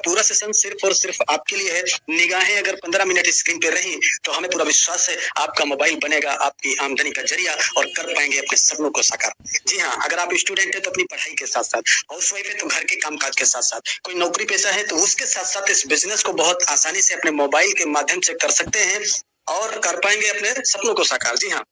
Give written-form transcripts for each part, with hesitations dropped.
पूरा सेशन सिर्फ और सिर्फ आपके लिए है। निगाहें अगर 15 मिनट स्क्रीन पे रही तो हमें पूरा विश्वास है आपका मोबाइल बनेगा आपकी आमदनी का जरिया और कर पाएंगे अपने सपनों को साकार। जी हाँ, अगर आप स्टूडेंट है तो अपनी पढ़ाई के साथ साथ, हाउस वाइफ है तो घर के कामकाज के साथ साथ, कोई नौकरी पेशा है तो उसके साथ साथ इस बिजनेस को बहुत आसानी से अपने मोबाइल के माध्यम से कर सकते हैं और कर पाएंगे अपने सपनों को साकार। जी हाँ,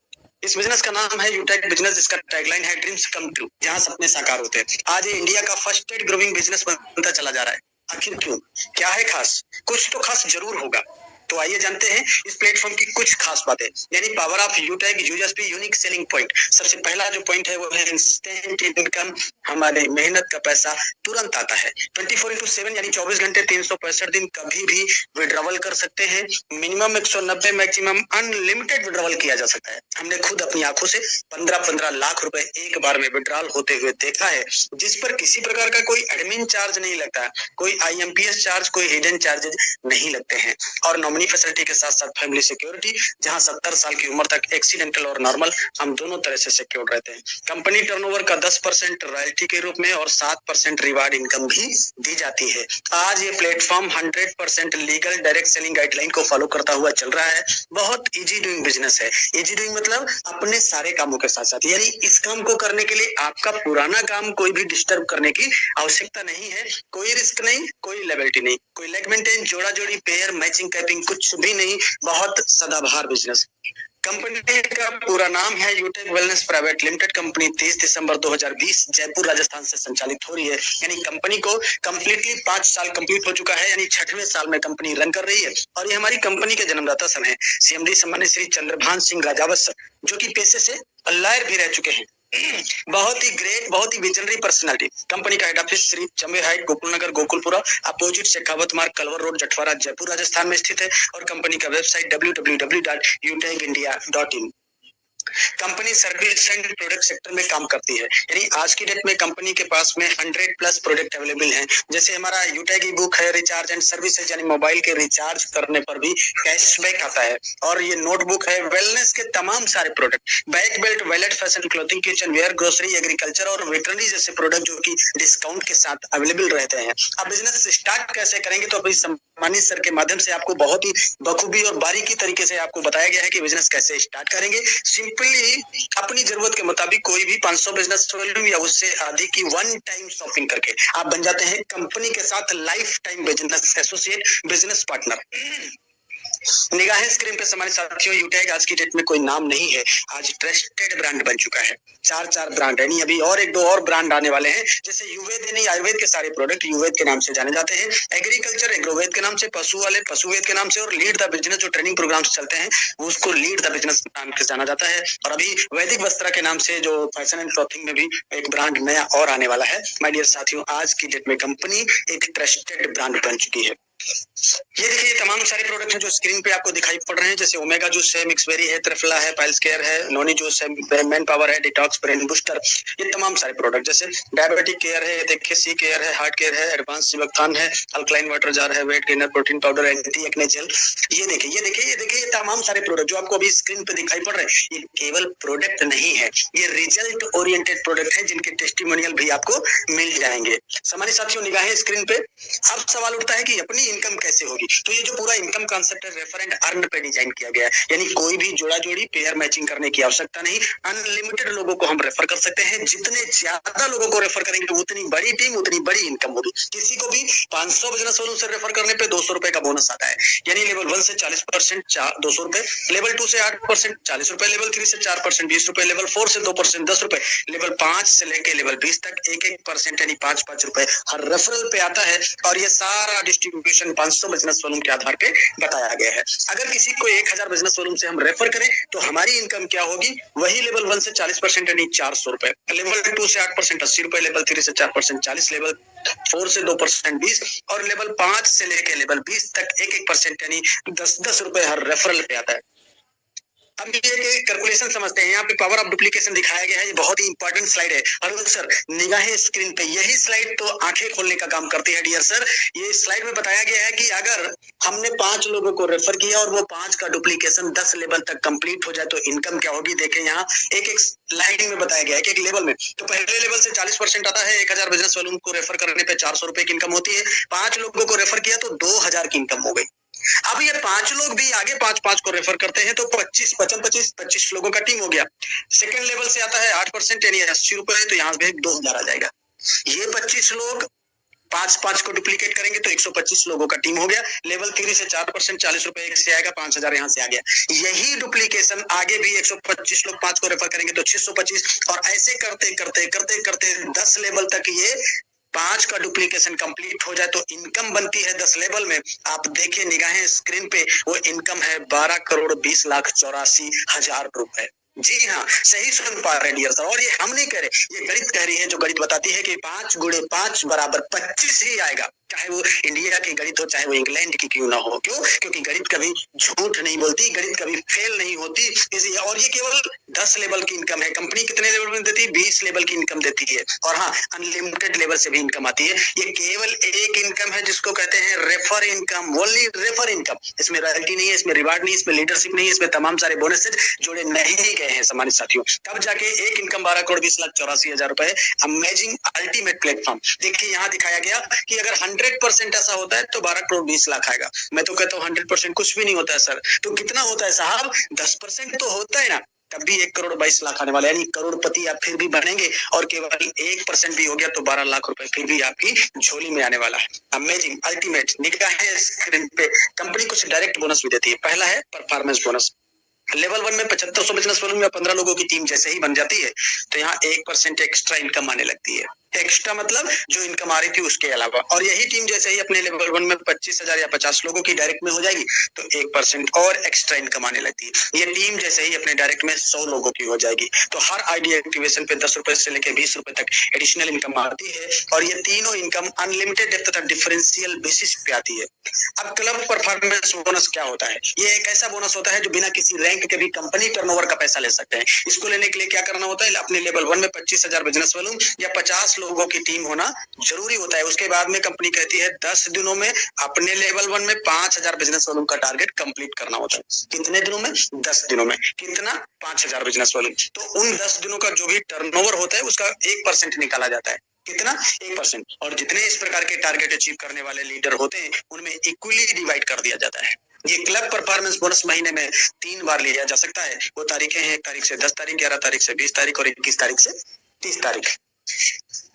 इस बिजनेस का नाम है यूटेक बिजनेस। इसका टैगलाइन है ड्रीम्स कम ट्रू, जहां सपने साकार होते हैं। आज ये इंडिया का फर्स्ट ग्रोइंग बिजनेस बनता चला जा रहा है। आखिर क्यों, क्या है खास? कुछ तो खास जरूर होगा। तो आइए जानते हैं इस प्लेटफॉर्म की कुछ खास बातें, यानी power of यूटेक USP unique selling point. सबसे पहला जो पॉइंट है वो है इंस्टेंट इनकम। हमारे मेहनत का पैसा तुरंत आता है। 24/7 यानी 24 घंटे 365 दिन कभी भी विड्रॉवल कर सकते हैं। मिनिमम 190, मैक्सिमम अनलिमिटेड विड्रॉवल किया जा सकता है। हमने खुद अपनी आंखों से 15-15 लाख रुपए एक बार में विड्रॉल होते हुए देखा है, जिस पर किसी प्रकार का कोई एडमिन चार्ज नहीं लगता, कोई आईएमपीएस चार्ज, कोई हिडन चार्जेज नहीं लगते हैं। और नॉमिनी फैसिलिटी के साथ साथ फैमिली सिक्योरिटी, जहां 70 साल की उम्र तक एक्सीडेंटल और नॉर्मल हम दोनों तरह से सिक्योर्ड रहते हैं। कंपनी टर्नओवर का 10% रॉयल्टी के रूप में और 7% रिवार्ड इनकम भी दी जाती है। आज ये platform 100% legal direct selling guideline को फॉलो करता हुआ चल रहा है। बहुत इजी डूइंग बिजनेस है। इजी डूइंग मतलब अपने सारे कामों के साथ साथ, यानी इस काम को करने के लिए आपका पुराना काम कोई भी डिस्टर्ब करने की आवश्यकता नहीं है। कोई रिस्क नहीं, कोई लेबिलिटी नहीं, कोई लेग मेंटेन, जोड़ा जोड़ी, पेयर मैचिंग, कैपिंग, कुछ भी नहीं। बहुत सदाबहार बिजनेस। कंपनी का पूरा नाम है यूटेक वेलनेस प्राइवेट लिमिटेड। कंपनी 30 दिसंबर 2020 जयपुर राजस्थान से संचालित हो रही है। यानी कंपनी को कंप्लीटली 5 साल कंप्लीट हो चुका है, यानी 6वें साल में कंपनी रन कर रही है। और ये हमारी कंपनी के जन्मदाता सन है सीएमडी सम्मानित श्री चंद्रभान सिंह राजावत सर, जो कि पेशे से लॉयर भी रह चुके हैं। बहुत ही ग्रेट, बहुत ही विजनरी पर्सनालिटी। कंपनी का head office Shri Chambe height, Gokul Nagar, Gokulpura, opposite Shekhawat Marg, Kalwar road, Jatwada, Jaipur Rajasthan में स्थित है। और कंपनी का website www.utekindia.in। Company service and product sector में काम करती है, यानी आज की डेट में कंपनी के पास में 100+ प्रोडक्ट अवेलेबल हैं। जैसे हमारा यूटेक ई बुक है, रिचार्ज एंड सर्विसेज, यानी मोबाइल के रिचार्ज करने पर भी कैशबैक आता है। और ये नोटबुक है, वेलनेस के तमाम सारे product, back belt, wallet, fashion, clothing, kitchenware, grocery, agriculture और वेटरनरी जैसे प्रोडक्ट जो कि डिस्काउंट के साथ अवेलेबल रहते हैं। अब बिजनेस स्टार्ट कैसे करेंगे, तो अभी सम्मानित सर के माध्यम से आपको बहुत ही बखूबी और बारीकी तरीके से आपको बताया गया है कि बिजनेस कैसे स्टार्ट करेंगे। सिंपली अपनी जरूरत के मुताबिक कोई भी 500 बिजनेस वॉल्यूम या उससे अधिक की वन टाइम शॉपिंग करके आप बन जाते हैं कंपनी के साथ life time business associate, business partner. निगाहें स्क्रीन पे हमारे साथियों, यूटेक आज की डेट में कोई नाम नहीं है, आज ट्रस्टेड ब्रांड बन चुका है। 4 ब्रांड है, नहीं अभी और 1-2 और ब्रांड आने वाले हैं। जैसे युवेद, यानी आयुर्वेद के सारे प्रोडक्ट युवेद के नाम से जाने जाते हैं। एग्रीकल्चर एग्रोवेद के नाम से, पशु वाले पशुवेद के नाम से, और लीड द बिजनेस जो ट्रेनिंग प्रोग्राम्स चलते हैं उसको लीड द बिजनेस नाम से जाना जाता है। और अभी वैदिक वस्त्रा के नाम से जो फैशन एंड क्लॉथिंग में भी एक ब्रांड नया और आने वाला है। माय डियर साथियों, आज की डेट में कंपनी एक ट्रस्टेड ब्रांड बन चुकी है। ये देखिए तमाम सारे प्रोडक्ट हैं जो स्क्रीन पे आपको दिखाई पड़ रहे हैं। जैसे ओमेगा जूस है, मिक्सबेरी है, त्रिफला है, पाइल्स केयर है, नोनी जूस है, मैन पावर है, डिटॉक्स, ब्रेन बूस्टर, ये तमाम सारे प्रोडक्ट। जैसे डायबिटिक केयर है, देखिए सी केयर है, हार्ट केयर है, एडवांस सिबकथान है, अल्कलाइन वाटर जार है, weight gainer, protein powder, anti acne gel. ये देखिए ये देखिए ये देखिए ये तमाम सारे प्रोडक्ट जो आपको अभी स्क्रीन पे दिखाई पड़ रहे हैं, ये केवल प्रोडक्ट नहीं है, ये रिजल्ट ओरिएंटेड प्रोडक्ट है जिनके टेस्टिमोनियल भी आपको मिल जाएंगे। हमारे साथियों, निगाहें स्क्रीन पे। अब सवाल उठता है कि अपनी इनकम कैसे होगी। तो ये जो पूरा इनकम कॉन्सेप्ट है रेफर एंड अर्न पे डिजाइन किया गया है, यानी कोई भी जोड़ा जोड़ी पेयर मैचिंग करने की आवश्यकता नहीं। अनलिमिटेड लोगों को हम रेफर कर सकते हैं। जितने ज्यादा लोगों को रेफर करेंगे उतनी बड़ी टीम, उतनी बड़ी इनकम होगी। किसी को भी 500 बिजनेस वालों से रेफर करने पे 200 रुपए का बोनस आता है, यानी लेवल 1 से 40% 200 रुपए, लेवल 2 से 8% 40 रुपए, लेवल 3 से 4% 20 रुपए, लेवल 4 से 2% 10 रुपए, लेवल 5 से लेके लेवल 20 तक 1-1% यानी 5-5 रुपए हर रेफरल पे आता है। और ये सारा डिस्ट्रीब्यूशन 500 बिजनेस वॉल्यूम के आधार पे बताया गया है। अगर किसी को 1000 बिजनेस वॉल्यूम से हम रेफर करें तो हमारी इनकम क्या होगी, वही लेवल 1 से 40% यानी 400 रुपए, लेवल 2 से 8% 80 रुपए, लेवल 3 से 4% 40, लेवल 4 से 2% 20, और लेवल 5 से लेके लेवल 20 तक 1-1% यानी 10-10 रुपए हर रेफरल पे आता है। अब ये कैलकुलेशन समझते हैं। यहाँ पे पावर ऑफ डुप्लीकेशन दिखाया गया है, ये बहुत ही इंपॉर्टेंट स्लाइड है। और सर निगाहें स्क्रीन पे, यही स्लाइड तो आंखें खोलने का काम करती है डियर सर। ये स्लाइड में बताया गया है कि अगर हमने 5 लोगों को रेफर किया और वो 5 का डुप्लीकेशन 10 लेवल तक कंप्लीट हो जाए तो इनकम क्या होगी। देखें यहाँ एक एक लाइन में बताया गया है कि एक लेवल में तो पहले लेवल से 40% आता है। 1000 बिजनेस वॉल्यूम को रेफर करने पे 400 रुपए की इनकम होती है। 5 लोगों को रेफर किया तो 2000 की इनकम हो गई। अब ये 5 लोग भी आगे 5 को रेफर करते हैं तो 25 लोगों का टीम हो गया। सेकंड लेवल से आता है 8% यानी 80 रुपए, तो यहाँ पे 2000 आ जाएगा। ये 25 लोग 5 को डुप्लीकेट करेंगे तो 125 लोगों का टीम हो गया। लेवल 3 से 4% 40 रुपए एक से आएगा, 5000 यहाँ से आ गया। यही डुप्लीकेशन आगे भी 125 लोग 5 को रेफर करेंगे तो 625, और ऐसे करते करते करते करते 10 लेवल तक ये 5 का डुप्लीकेशन कंप्लीट हो जाए तो इनकम बनती है 10 लेवल में। आप देखिए निगाहें स्क्रीन पे, वो इनकम है 12,20,84,000 रुपए। जी हाँ, सही सुन पा रहे डियर सर। और ये हम नहीं कह रहे, ये गणित कह रही है, जो गणित बताती है कि 5 गुणे 5 बराबर 25 ही आएगा, चाहे वो इंडिया की गणित हो चाहे वो इंग्लैंड की क्यों ना हो। क्यों? क्योंकि गणित कभी झूठ नहीं बोलती, गणित कभी फेल नहीं होती। इसलिए, और ये केवल 10 लेवल की इनकम है। कंपनी कितने लेवल में देती है? 20 लेवल की इनकम देती है। और हाँ, अनलिमिटेड लेवल से भी इनकम आती है। ये केवल एक इनकम है जिसको कहते हैं refer income, only refer income. इसमें रॉयल्टी नहीं है, इसमें रिवार्ड नहीं, इसमें लीडरशिप नहीं है, इसमें तमाम सारे बोनसेज जोड़े नहीं गए हैं सम्मानित साथियों। तब जाके एक इनकम 12,20,84,000 रुपए। Amazing ultimate platform. देखिए यहाँ दिखाया गया कि अगर 100% ऐसा होता है तो 12,20,00,000 आएगा। मैं तो कहता हूँ 100% कुछ भी नहीं होता है सर। तो कितना होता है साहब? 10% तो होता है ना, तब भी 1,22,00,000 आने वाला है। यानी करोड़पति आप फिर भी बनेंगे, और केवल 1% भी हो गया तो 12 लाख रुपए फिर भी आपकी झोली में आने वाला है। Amazing ultimate. निगाहें स्क्रीन पे, कंपनी कुछ डायरेक्ट बोनस भी देती है। पहला है परफॉर्मेंस बोनस। लेवल 1 में 7500 बिजनेस वॉल्यूम या 15 लोगों की टीम जैसे ही बन जाती है तो यहाँ 1% एक्स्ट्रा इनकम आने लगती है। एक्स्ट्रा मतलब जो इनकम आ रही थी उसके अलावा। और यही टीम जैसे ही अपने लेवल 1 में 25,000 या 50 लोगों की डायरेक्ट में हो जाएगी तो 1% और एक्स्ट्रा इनकम आने लगती है। ये टीम जैसे ही अपने डायरेक्ट में 100 लोगों की हो जाएगी तो हर आईडी एक्टिवेशन पे 10 रुपए से लेकर 20 रुपए तक एडिशनल इनकम आती है। और ये तीनों इनकम अनलिमिटेड तथा डिफरेंशियल बेसिस पे आती है। अब क्लब परफॉर्मेंस बोनस क्या होता है? ये एक ऐसा बोनस होता है जो बिना किसी रैंक के भी कंपनी टर्नओवर का पैसा ले सकते हैं। इसको लेने के लिए क्या करना होता है? अपने लेवल 1 में 25,000 बिजनेस वॉल्यूम या 50 लोगों की टीम होना जरूरी होता है। उसके बाद में कंपनी कहती है 10 दिनों में अपने लेवल 1 में 5,000 बिजनेस वॉल्यूम का टारगेट कंप्लीट करना होता है। कितने दिनों में? 10 दिनों में। कितना? 5,000 बिजनेस वॉल्यूम। तो उन 10 दिनों का जो भी टर्नओवर होता है उसका 1% निकाला जाता है। कितना? 1%। और जितने इस प्रकार के टारगेट अचीव करने वाले लीडर होते हैं उनमें इक्वली डिवाइड कर दिया जाता है। ये क्लब परफॉर्मेंस बोनस महीने में 3 बार लिया जा सकता है। वो तारीखें हैं 1 तारीख से 10 तारीख, 11 तारीख से 20 तारीख और 21 तारीख से 30 तारीख।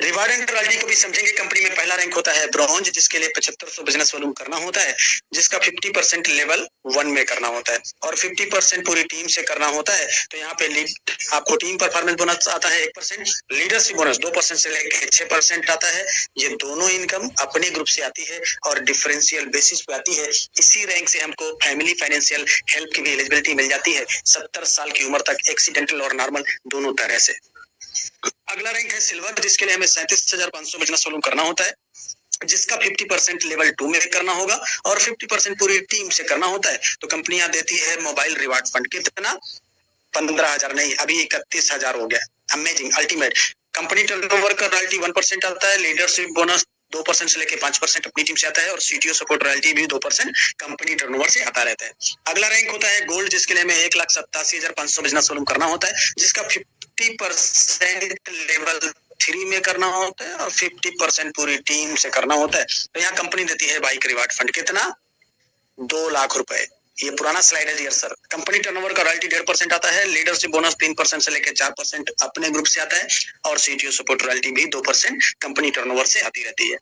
रिवार्ड एंड रॉयल्टी को भी समझेंगे। कंपनी में पहला रैंक होता है ब्रॉन्ज, जिसके लिए 7500 बिजनेस वॉल्यूम करना होता है, जिसका 50% लेवल 1 में करना होता है और 50% पूरी टीम से करना होता है। तो यहाँ पे आपको टीम परफॉर्मेंस बोनस आता है 1%, लीडरशिप बोनस 2% से लेकर 6% आता है। ये दोनों इनकम अपने ग्रुप से आती है और डिफरेंशियल बेसिस पे आती है। इसी रैंक से हमको फैमिली फाइनेंशियल हेल्प की भी एलिजिबिलिटी मिल जाती है 70 साल की उम्र तक, एक्सीडेंटल और नॉर्मल दोनों तरह से। अगला रैंक है सिल्वर, जिसके लिए हमें 37,500 बिजनेस वॉल्यूम करना होता है, जिसका 50% लेवल 2 में करना होगा और 50% पूरी टीम से करना होता है। तो कंपनियां देती है मोबाइल रिवार्ड फंड। कितना? 15,000 नहीं, अभी 31,000 हो गया। Amazing ultimate. कंपनी टर्नओवर का रॉयल्टी 1% आता है, लीडरशिप बोनस 2% से लेके 5% अपनी टीम से आता है और सीटीओ सपोर्ट रॉयल्टी भी 2% कंपनी टर्नओवर से आता रहता है। अगला रैंक होता है गोल्ड, जिसके लिए हमें 1,87,500 बिजनेस वॉल्यूम करना होता है, जिसका 50% लेवल 3 में करना होता है और 50% पूरी टीम से करना होता है। तो यहाँ कंपनी देती है बाइक रिवार्ड फंड। कितना? 2 लाख रुपए। ये पुराना स्लाइड है डियर सर। कंपनी टर्नओवर का रॉयल्टी 1.5% आता है, लीडरशिप बोनस 3% से लेकर 4% अपने ग्रुप से आता है और सीटीओ सपोर्ट रॉयल्टी भी 2% कंपनी टर्नओवर से आती रहती है।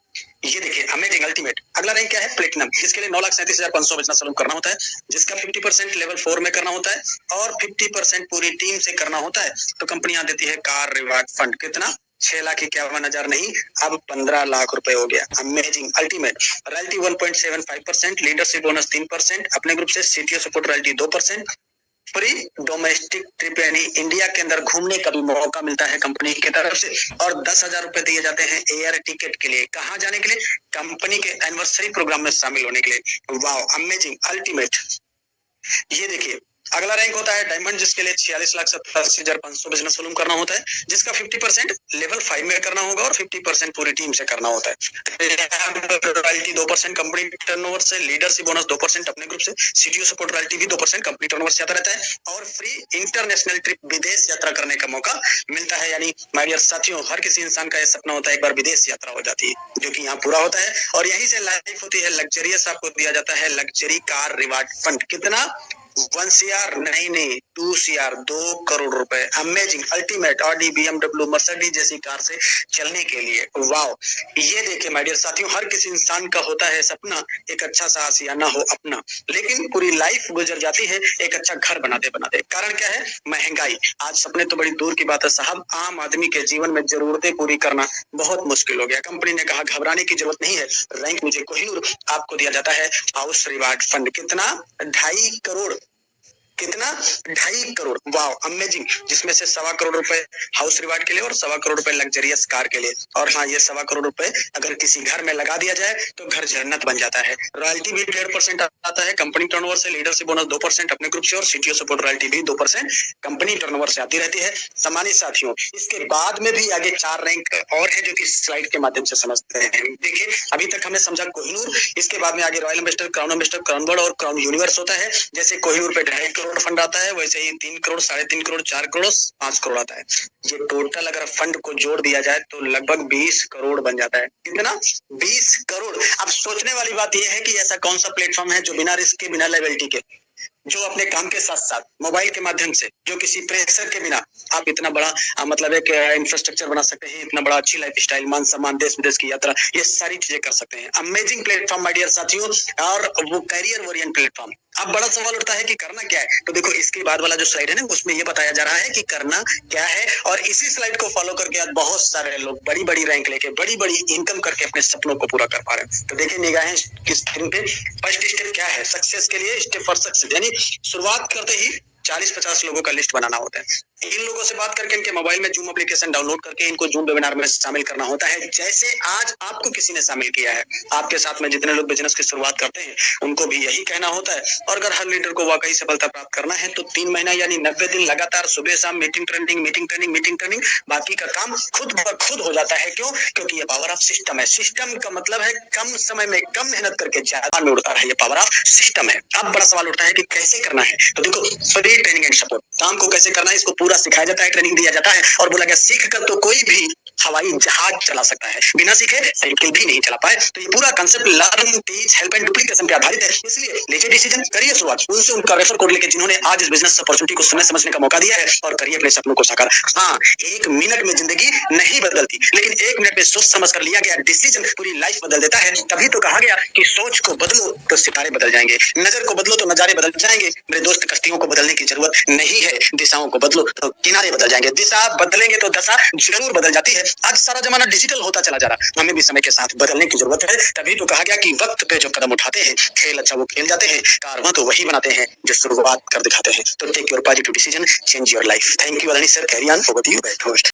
ये देखिए अमेजिंग अल्टीमेट। अगला रैंक क्या है? प्लेटिनम, जिसके लिए 9,37,500 बिजनेस वॉल्यूम करना होता है, जिसका 50% लेवल 4 में करना होता है और 50% पूरी टीम से करना होता है। तो कंपनियां देती है कार रिवार्ड फंड। कितना? 6,51,000 नहीं, अब 15 लाख रुपए हो गया। Amazing ultimate. Royalty 1.75%, leadership bonus 3%, अपने ग्रुप से CTO support royalty 2%, free domestic trip यानी इंडिया के अंदर घूमने का भी मौका मिलता है कंपनी की तरफ से और 10,000 रुपए दिए जाते हैं एयर टिकट के लिए। कहाँ जाने के लिए? कंपनी के एनिवर्सरी प्रोग्राम में शामिल होने के लिए। Wow amazing ultimate. ये देखिए अगला रैंक होता है डायमंड, जिसके लिए 46,87,500 बिजनेस वॉल्यूम करना होता है, जिसका 50% लेवल 5 में करना होगा और 50% पूरी टीम से करना होता है। रॉयल्टी 2% कंपनी टर्नओवर से, लीडरशिप बोनस 2% अपने ग्रुप से, सीटीओ सपोर्ट रॉयल्टी भी 2% कंपनी टर्नओवर से आता रहता है और फ्री इंटरनेशनल ट्रिप विदेश यात्रा करने का मौका मिलता है। यानी माय डियर साथियों, हर किसी इंसान का यह सपना होता है एक बार विदेश यात्रा हो जाती है, जो कि यहाँ पूरा होता है और यहीं से लाइफ होती है लग्जरियस। आपको दिया जाता है लग्जरी कार रिवार्ड फंड। कितना? 1 CR नहीं 2 CR, 2 करोड़ रुपए। Amazing, ultimate Audi, BMW, Mercedes जैसी कार से चलने के लिए। वाओ! ये देखिए माय डियर साथियों, हर किसी इंसान का होता है सपना एक अच्छा सा आशियाना हो अपना, लेकिन पूरी लाइफ गुजर जाती है एक अच्छा घर बनाते बनाते। कारण क्या है? महंगाई। आज सपने तो बड़ी दूर की बात है साहब, आम आदमी के जीवन में जरूरतें पूरी करना बहुत मुश्किल हो गया। कंपनी ने कहा घबराने की जरूरत नहीं है, रैंक मुझे कोहिनूर, आपको दिया जाता है हाउस रिवार्ड फंड। कितना? 2.5 करोड़। कितना? 2.5 करोड़। Wow, amazing. जिसमें से 1.25 करोड़ रुपए हाउस रिवार्ड के लिए और 1.25 करोड़ रुपए लग्जरियस कार के लिए। और हाँ, ये 1.25 करोड़ रुपए अगर किसी घर में लगा दिया जाए तो घर जन्नत बन जाता है। रॉयल्टी भी 1.5% आता है कंपनी टर्नओवर से, लीडरशिप बोनस 2% अपने ग्रुप से और सीटीओ सपोर्ट रॉयल्टी भी 2% कंपनी टर्नओवर से आती रहती है। सम्मानित साथियों, इसके बाद में भी आगे 4 रैंक और है जो कि स्लाइड के माध्यम से समझते हैं। देखिए, अभी तक हमने समझा कोहिनूर, इसके बाद में आगे royal ambassador, crown ambassador, crown world और क्राउन यूनिवर्स होता है। जैसे कोहिनूर पे 2.5 करोड़ फंड आता है, वैसे ही 3 करोड़, 3.5 करोड़, 4 करोड़, 5 करोड़ आता है। ये टोटल अगर फंड को जोड़ दिया जाए तो लगभग 20 करोड़ बन जाता है। कितना? 20 करोड़। अब सोचने वाली बात यह है कि ऐसा कौन सा प्लेटफॉर्म है जो बिना रिस्क के, बिना लायबिलिटी के, जो अपने काम के साथ साथ मोबाइल के माध्यम से, जो किसी प्रेशर के बिना आप इतना बड़ा मतलब एक इंफ्रास्ट्रक्चर बना सकते हैं, इतना बड़ा अच्छी लाइफ स्टाइल, मान सम्मान, देश विदेश की यात्रा, ये सारी चीजें कर सकते हैं। अमेजिंग प्लेटफॉर्म माय डियर साथियों, और वो करियर ओरिएंट प्लेटफॉर्म। अब बड़ा सवाल उठता है कि करना क्या है, तो देखो इसके बाद वाला जो स्लाइड है ना, उसमें ये बताया जा रहा है कि करना क्या है। और इसी स्लाइड को फॉलो करके आज बहुत सारे लोग बड़ी बड़ी रैंक लेके, बड़ी बड़ी इनकम करके अपने सपनों को पूरा कर पा रहे हैं। तो देखिए निगाहें किस स्क्रीन पे। फर्स्ट स्टेप क्या है सक्सेस के लिए? स्टेप फॉर सक्सेस, यानी शुरुआत करते ही 40-50 लोगों का लिस्ट बनाना होता है। इन लोगों से बात करके, इनके मोबाइल में जूम एप्लीकेशन डाउनलोड करके इनको जूम वेबिनार में शामिल करना होता है। जैसे आज आपको किसी ने शामिल किया है, आपके साथ में जितने लोग बिजनेस की शुरुआत करते हैं उनको भी यही कहना होता है। और अगर हर लीडर को वाकई सफलता प्राप्त करना है तो 3 महीना यानी 90 दिन लगातार सुबह शाम meeting training, meeting training, meeting training, बाकी का काम खुद ब खुद हो जाता है। क्यों? क्योंकि ये पावर ऑफ सिस्टम है। सिस्टम का मतलब है कम समय में कम मेहनत करके ज्यादा में उड़ता है, ये पावर ऑफ सिस्टम है। अब बड़ा सवाल उठता है कि कैसे करना है, तो देखो फ्री ट्रेनिंग एंड सपोर्ट, काम को कैसे करना है इसको पूरा सिखाया जाता है, ट्रेनिंग दिया जाता है और बोला गया सीख कर तो कोई भी हवाई जहाज चला सकता है, बिना सीखे साइकिल भी नहीं चला पाए। तो ये पूरा concept learn, teach, help and duplication पे आधारित है। इसलिए लीजिए डिसीजन, करिए शुरुआत। उनसे उनका रेफर कोड लेके जिन्होंने आज इस बिजनेस अपॉर्चुनिटी को समझने का मौका दिया है और करिए अपने सपनों को साकार। हाँ, 1 मिनट में जिंदगी नहीं बदलती, लेकिन 1 मिनट में सोच समझ कर लिया गया डिसीजन पूरी लाइफ बदल देता है। तभी तो कहा गया कि सोच को बदलो तो सितारे बदल जाएंगे, नजर को बदलो तो नजारे बदल जाएंगे। मेरे दोस्त, कश्तियों को बदलने की जरूरत नहीं है, दिशाओं को बदलो तो किनारे बदल जाएंगे। दिशा बदलेंगे तो दशा जरूर बदल जाती है। आज सारा जमाना डिजिटल होता चला जा रहा, हमें भी समय के साथ बदलने की जरूरत है। तभी तो कहा गया कि वक्त पे जो कदम उठाते हैं, खेल अच्छा वो खेल जाते हैं, कारवां तो वही बनाते हैं जो शुरुआत कर दिखाते हैं। तो take your positive decision, change your life. Thank you Anil sir, carry on, over to you, host.